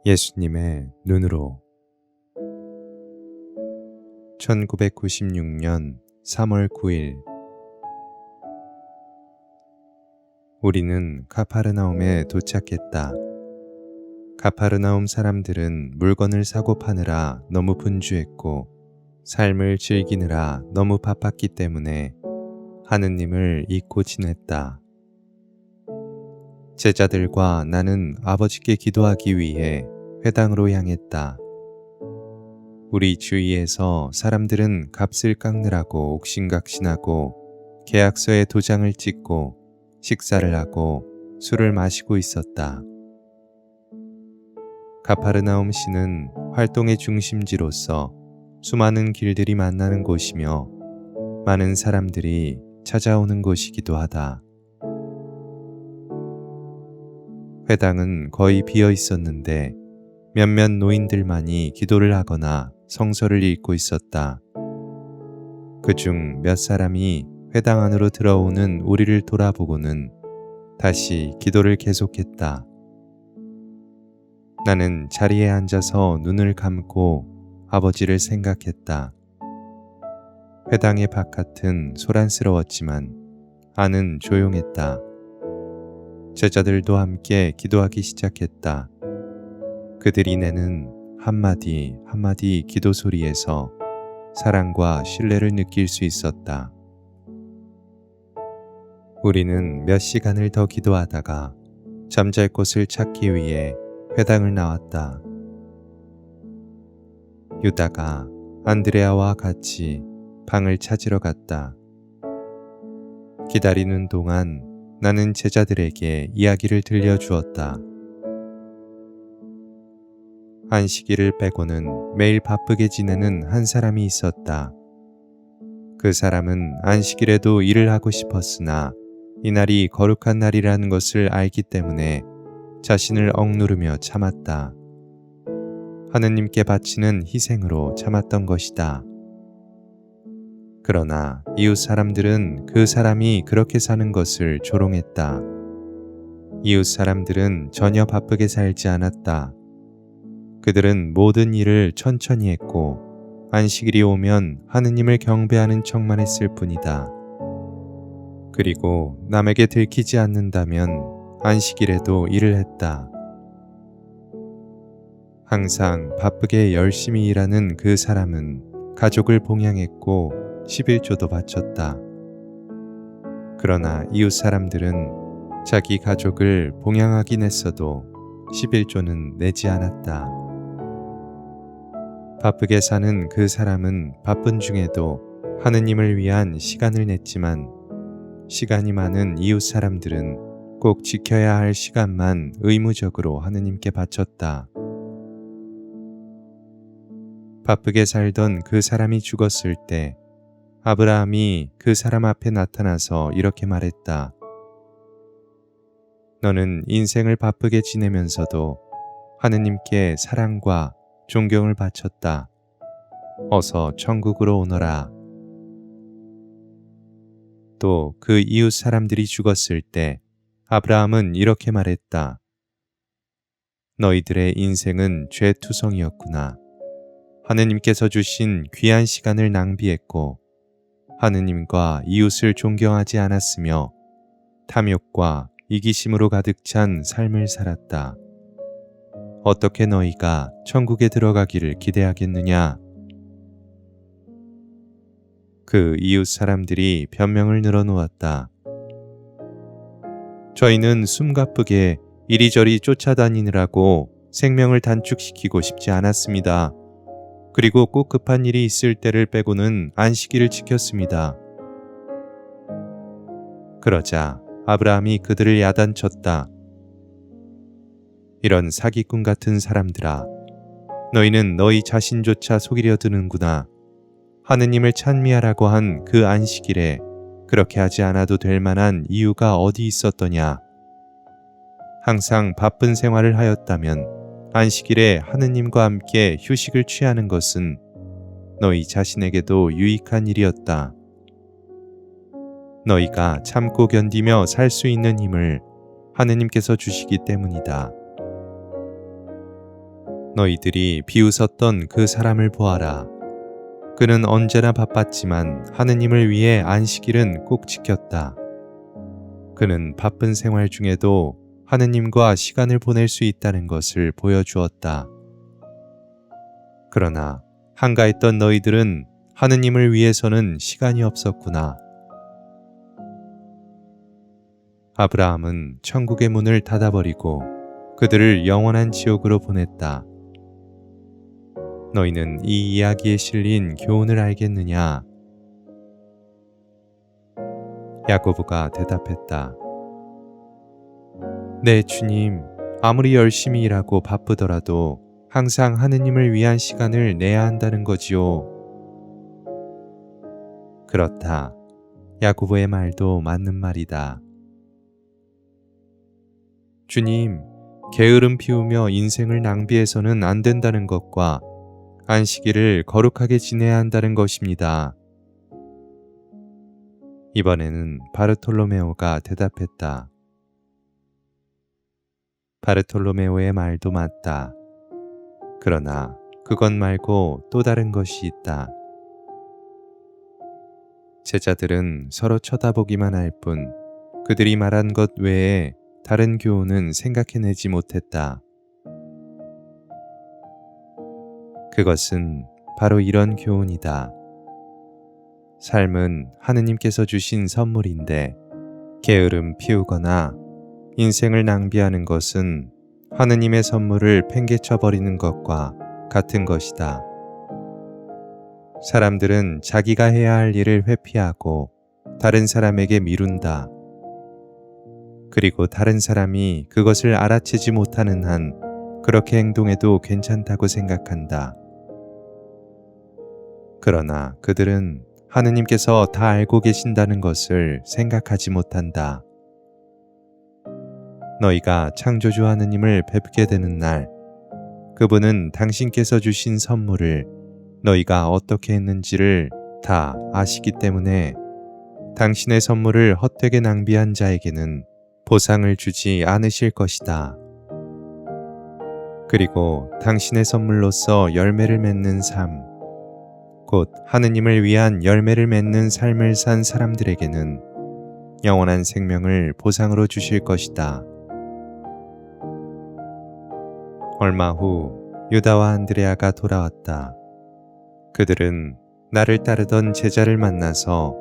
예수님의 눈으로 1996년 3월 9일 우리는 가파르나움에 도착했다. 가파르나움 사람들은 물건을 사고 파느라 너무 분주했고 삶을 즐기느라 너무 바빴기 때문에 하느님을 잊고 지냈다. 제자들과 나는 아버지께 기도하기 위해 회당으로 향했다. 우리 주위에서 사람들은 값을 깎느라고 옥신각신하고 계약서에 도장을 찍고 식사를 하고 술을 마시고 있었다. 가파르나움 시는 활동의 중심지로서 수많은 길들이 만나는 곳이며 많은 사람들이 찾아오는 곳이기도 하다. 회당은 거의 비어 있었는데 몇몇 노인들만이 기도를 하거나 성서를 읽고 있었다. 그중 몇 사람이 회당 안으로 들어오는 우리를 돌아보고는 다시 기도를 계속했다. 나는 자리에 앉아서 눈을 감고 아버지를 생각했다. 회당의 바깥은 소란스러웠지만 안은 조용했다. 제자들도 함께 기도하기 시작했다. 그들이 내는 한마디 한마디 기도 소리에서 사랑과 신뢰를 느낄 수 있었다. 우리는 몇 시간을 더 기도하다가 잠잘 곳을 찾기 위해 회당을 나왔다. 유다가 안드레아와 같이 방을 찾으러 갔다. 기다리는 동안 나는 제자들에게 이야기를 들려주었다. 안식일을 빼고는 매일 바쁘게 지내는 한 사람이 있었다. 그 사람은 안식일에도 일을 하고 싶었으나 이날이 거룩한 날이라는 것을 알기 때문에 자신을 억누르며 참았다. 하느님께 바치는 희생으로 참았던 것이다. 그러나 이웃 사람들은 그 사람이 그렇게 사는 것을 조롱했다. 이웃 사람들은 전혀 바쁘게 살지 않았다. 그들은 모든 일을 천천히 했고 안식일이 오면 하느님을 경배하는 척만 했을 뿐이다. 그리고 남에게 들키지 않는다면 안식일에도 일을 했다. 항상 바쁘게 열심히 일하는 그 사람은 가족을 봉양했고 11조도 바쳤다. 그러나 이웃 사람들은 자기 가족을 봉양하긴 했어도 11조는 내지 않았다. 바쁘게 사는 그 사람은 바쁜 중에도 하느님을 위한 시간을 냈지만 시간이 많은 이웃 사람들은 꼭 지켜야 할 시간만 의무적으로 하느님께 바쳤다. 바쁘게 살던 그 사람이 죽었을 때 아브라함이 그 사람 앞에 나타나서 이렇게 말했다. 너는 인생을 바쁘게 지내면서도 하느님께 사랑과 존경을 바쳤다. 어서 천국으로 오너라. 또 그 이웃 사람들이 죽었을 때 아브라함은 이렇게 말했다. 너희들의 인생은 죄투성이었구나. 하느님께서 주신 귀한 시간을 낭비했고 하느님과 이웃을 존경하지 않았으며 탐욕과 이기심으로 가득 찬 삶을 살았다. 어떻게 너희가 천국에 들어가기를 기대하겠느냐? 그 이웃 사람들이 변명을 늘어놓았다. 저희는 숨가쁘게 이리저리 쫓아다니느라고 생명을 단축시키고 싶지 않았습니다. 그리고 꼭 급한 일이 있을 때를 빼고는 안식일을 지켰습니다. 그러자 아브라함이 그들을 야단쳤다. 이런 사기꾼 같은 사람들아, 너희는 너희 자신조차 속이려 드는구나. 하느님을 찬미하라고 한 그 안식일에 그렇게 하지 않아도 될 만한 이유가 어디 있었더냐? 항상 바쁜 생활을 하였다면 안식일에 하느님과 함께 휴식을 취하는 것은 너희 자신에게도 유익한 일이었다. 너희가 참고 견디며 살 수 있는 힘을 하느님께서 주시기 때문이다. 너희들이 비웃었던 그 사람을 보아라. 그는 언제나 바빴지만 하느님을 위해 안식일은 꼭 지켰다. 그는 바쁜 생활 중에도 하느님과 시간을 보낼 수 있다는 것을 보여주었다. 그러나 한가했던 너희들은 하느님을 위해서는 시간이 없었구나. 아브라함은 천국의 문을 닫아버리고 그들을 영원한 지옥으로 보냈다. 너희는 이 이야기에 실린 교훈을 알겠느냐? 야고보가 대답했다. 네, 주님. 아무리 열심히 일하고 바쁘더라도 항상 하느님을 위한 시간을 내야 한다는 거지요. 그렇다. 야고보의 말도 맞는 말이다. 주님, 게으름 피우며 인생을 낭비해서는 안 된다는 것과 안식일을 거룩하게 지내야 한다는 것입니다. 이번에는 바르톨로메오가 대답했다. 바르톨로메오의 말도 맞다. 그러나 그것 말고 또 다른 것이 있다. 제자들은 서로 쳐다보기만 할 뿐 그들이 말한 것 외에 다른 교훈은 생각해내지 못했다. 그것은 바로 이런 교훈이다. 삶은 하느님께서 주신 선물인데 게으름 피우거나 인생을 낭비하는 것은 하느님의 선물을 팽개쳐 버리는 것과 같은 것이다. 사람들은 자기가 해야 할 일을 회피하고 다른 사람에게 미룬다. 그리고 다른 사람이 그것을 알아채지 못하는 한 그렇게 행동해도 괜찮다고 생각한다. 그러나 그들은 하느님께서 다 알고 계신다는 것을 생각하지 못한다. 너희가 창조주 하느님을 뵙게 되는 날, 그분은 당신께서 주신 선물을 너희가 어떻게 했는지를 다 아시기 때문에 당신의 선물을 헛되게 낭비한 자에게는 보상을 주지 않으실 것이다. 그리고 당신의 선물로서 열매를 맺는 삶, 곧 하느님을 위한 열매를 맺는 삶을 산 사람들에게는 영원한 생명을 보상으로 주실 것이다. 얼마 후 유다와 안드레아가 돌아왔다. 그들은 나를 따르던 제자를 만나서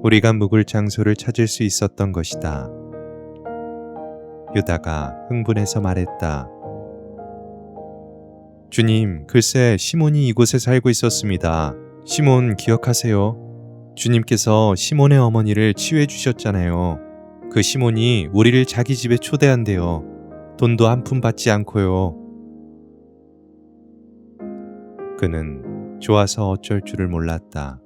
우리가 묵을 장소를 찾을 수 있었던 것이다. 유다가 흥분해서 말했다. 주님, 글쎄 시몬이 이곳에 살고 있었습니다. 시몬 기억하세요? 주님께서 시몬의 어머니를 치유해 주셨잖아요. 그 시몬이 우리를 자기 집에 초대한대요. 돈도 한 푼 받지 않고요. 그는 좋아서 어쩔 줄을 몰랐다.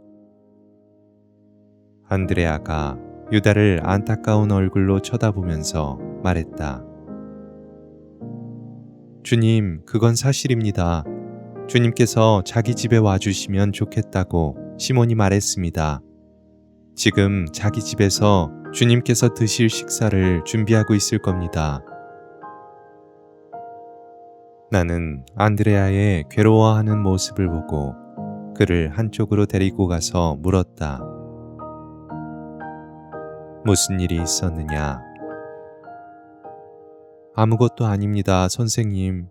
안드레아가 유다를 안타까운 얼굴로 쳐다보면서 말했다. 주님, 그건 사실입니다. 주님께서 자기 집에 와주시면 좋겠다고 시몬이 말했습니다. 지금 자기 집에서 주님께서 드실 식사를 준비하고 있을 겁니다. 나는 안드레아의 괴로워하는 모습을 보고 그를 한쪽으로 데리고 가서 물었다. 무슨 일이 있었느냐? 아무것도 아닙니다, 선생님.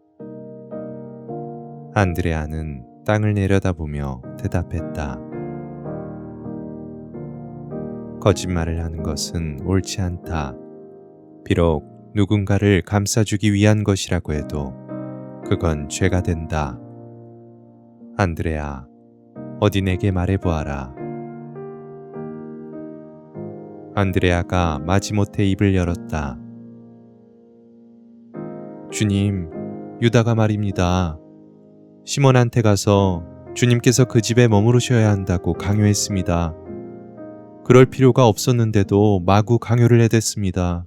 안드레아는 땅을 내려다보며 대답했다. 거짓말을 하는 것은 옳지 않다. 비록 누군가를 감싸주기 위한 것이라고 해도 그건 죄가 된다. 안드레아, 어디 내게 말해보아라. 안드레아가 마지못해 입을 열었다. 주님, 유다가 말입니다. 시몬한테 가서 주님께서 그 집에 머무르셔야 한다고 강요했습니다. 그럴 필요가 없었는데도 마구 강요를 해댔습니다.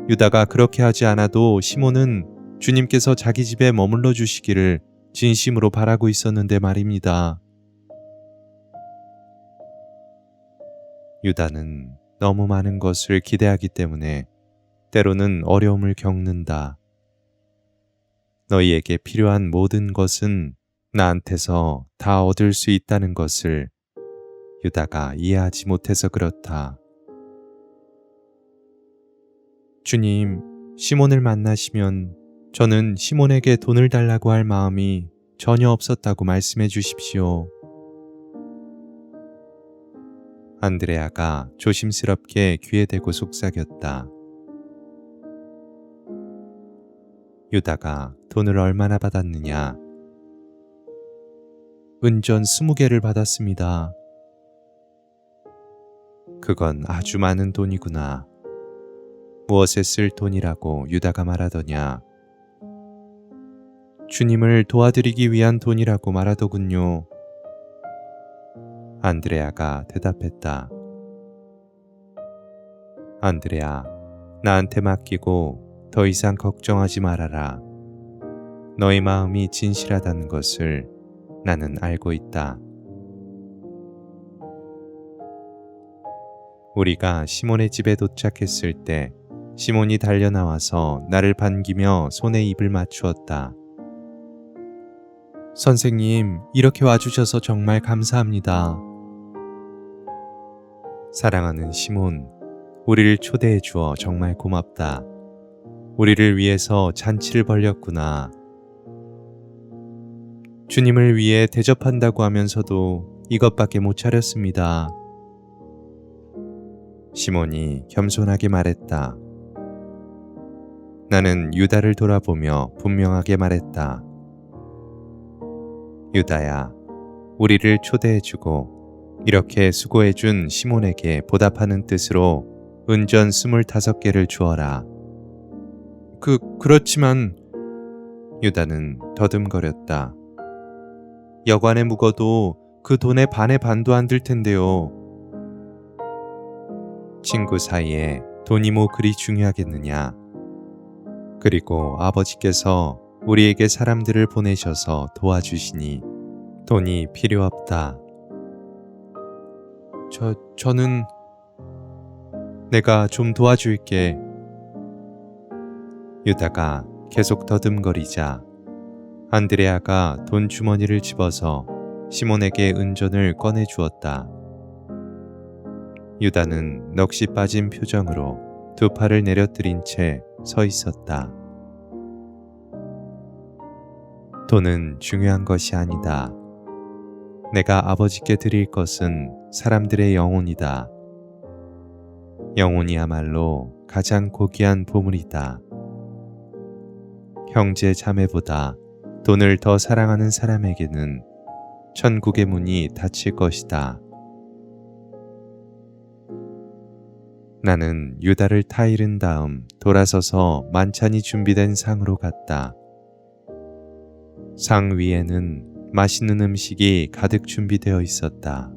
유다가 그렇게 하지 않아도 시몬은 주님께서 자기 집에 머물러 주시기를 진심으로 바라고 있었는데 말입니다. 유다는 너무 많은 것을 기대하기 때문에 때로는 어려움을 겪는다. 너희에게 필요한 모든 것은 나한테서 다 얻을 수 있다는 것을 유다가 이해하지 못해서 그렇다. 주님, 시몬을 만나시면 저는 시몬에게 돈을 달라고 할 마음이 전혀 없었다고 말씀해 주십시오. 안드레아가 조심스럽게 귀에 대고 속삭였다. 유다가 돈을 얼마나 받았느냐? 은전 20개를 받았습니다. 그건 아주 많은 돈이구나. 무엇에 쓸 돈이라고 유다가 말하더냐? 주님을 도와드리기 위한 돈이라고 말하더군요. 안드레아가 대답했다. 안드레아, 나한테 맡기고 더 이상 걱정하지 말아라. 너의 마음이 진실하다는 것을 나는 알고 있다. 우리가 시몬의 집에 도착했을 때 시몬이 달려나와서 나를 반기며 손에 입을 맞추었다. 선생님, 이렇게 와주셔서 정말 감사합니다. 사랑하는 시몬, 우리를 초대해 주어 정말 고맙다. 우리를 위해서 잔치를 벌였구나. 주님을 위해 대접한다고 하면서도 이것밖에 못 차렸습니다. 시몬이 겸손하게 말했다. 나는 유다를 돌아보며 분명하게 말했다. 유다야, 우리를 초대해주고 이렇게 수고해준 시몬에게 보답하는 뜻으로 은전 25개를 주어라. 그렇지만 유다는 더듬거렸다. 여관에 묵어도 그 돈의 반의 반도 안 들 텐데요. 친구 사이에 돈이 뭐 그리 중요하겠느냐. 그리고 아버지께서 우리에게 사람들을 보내셔서 도와주시니 돈이 필요 없다. 저는 내가 좀 도와줄게. 유다가 계속 더듬거리자 안드레아가 돈 주머니를 집어서 시몬에게 은전을 꺼내 주었다. 유다는 넋이 빠진 표정으로 두 팔을 내려뜨린 채 서 있었다. 돈은 중요한 것이 아니다. 내가 아버지께 드릴 것은 사람들의 영혼이다. 영혼이야말로 가장 고귀한 보물이다. 형제 자매보다 돈을 더 사랑하는 사람에게는 천국의 문이 닫힐 것이다. 나는 유다를 타이른 다음 돌아서서 만찬이 준비된 상으로 갔다. 상 위에는 맛있는 음식이 가득 준비되어 있었다.